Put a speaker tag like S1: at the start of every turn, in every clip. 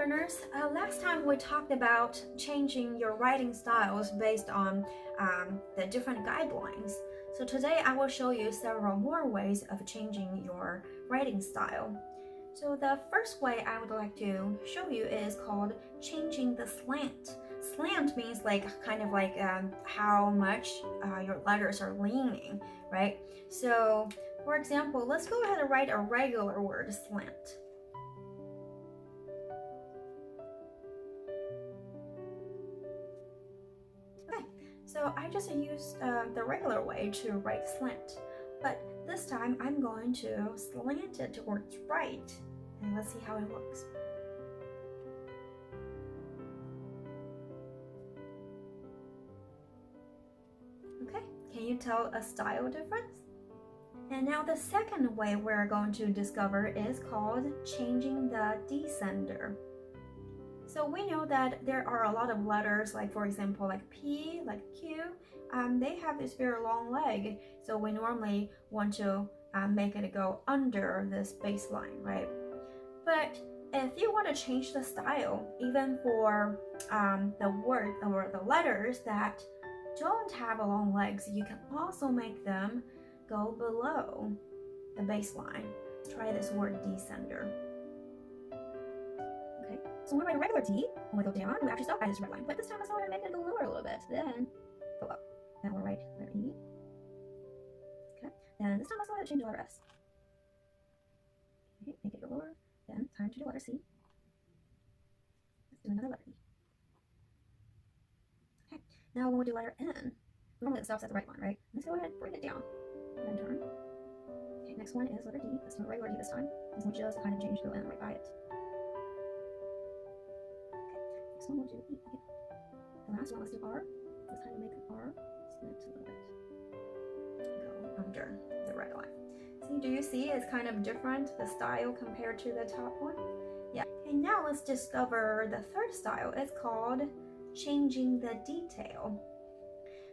S1: learners, last time we talked about changing your writing styles based on the different guidelines. So today I will show you several more ways of changing your writing style. So the first way I would like to show you is called changing the slant. Slant means kind of like how much your letters are leaning, right? So for example, let's go ahead and write a regular word, slant. So I just used the regular way to write slant, but this time I'm going to slant it towards right, and let's see how it looks. Okay, can you tell a style difference? And now the second way we're going to discover is called changing the descender. So we know that there are a lot of letters, like for example, like P, like Q, they have this very long leg. So we normally want to make it go under this baseline, right? But if you want to change the style, even for the word or the letters that don't have a long legs, you can also make them go below the baseline. Let's try this word descender. So when we write a regular D, when we go down, we actually stop at this red line. But this time let's go ahead and make it go lower a little bit. Then go up. Then we'll write letter E. Okay. Then this time let's go ahead and change the letter S. Okay, make it go lower. Then time to do letter C. Let's do another letter E. Okay. Now when we do letter N, normally it stops at the right line, right? Let's go ahead and bring it down. Then turn. Okay, next one is letter D. Let's do a regular D this time. This one just kind of change the N right by it. Next one we'll do E again. The last one, let's do R. Let's kind of make R slant a little bit. Go under the red line. See, do you see it's kind of different, the style compared to the top one? Yeah. Okay, now let's discover the third style. It's called changing the detail.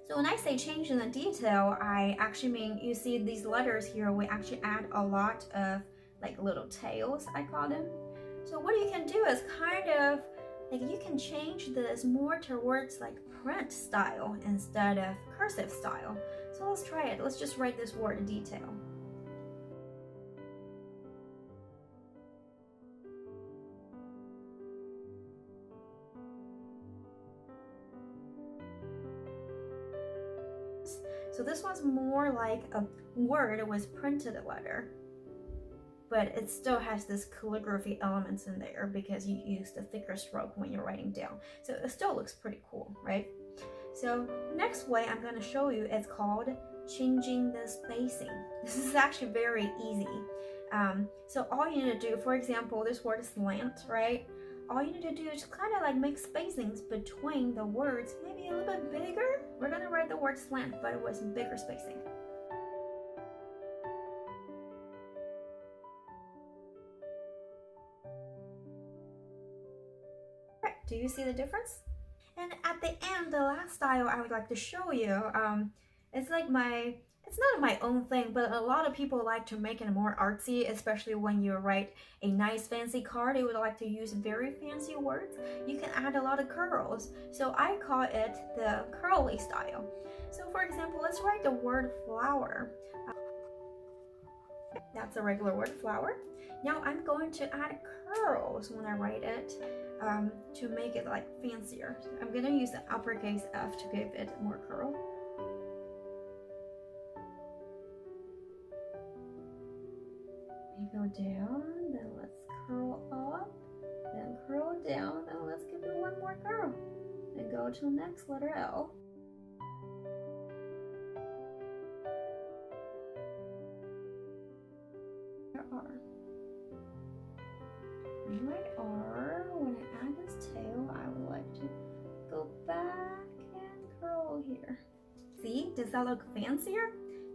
S1: So when I say changing the detail, I actually mean, you see these letters here, we actually add a lot of like little tails, I call them. So what you can do is kind of like you can change this more towards like print style instead of cursive style. So let's try it. Let's just write this word detail. So this one's more like a word with printed letter, but it still has this calligraphy elements in there because you use the thicker stroke when you're writing down. So it still looks pretty cool, right? So next way I'm going to show you is called changing the spacing. This is actually very easy. So all you need to do, for example, this word slant, right? All you need to do is kind of like make spacings between the words, maybe a little bit bigger. We're going to write the word slant, but with bigger spacing. Do you see the difference? And at the end, the last style I would like to show you, it's not my own thing, but a lot of people like to make it more artsy, especially when you write a nice fancy card. You would like to use very fancy words. You can add a lot of curls. So I call it the curly style. So for example, let's write the word flower. That's a regular word, flower. Now I'm going to add curls when I write it to make it like fancier. So I'm going to use the uppercase F to give it more curl. We go down, then let's curl up, then curl down, then let's give it one more curl. Then go to the next letter L. R. And like R, when I add this tail, I would like to go back and curl here. See, does that look fancier?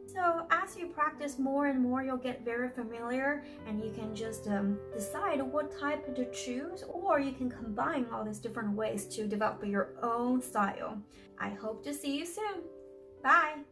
S1: So as you practice more and more, you'll get very familiar and you can just decide what type to choose, or you can combine all these different ways to develop your own style. I hope to see you soon. Bye!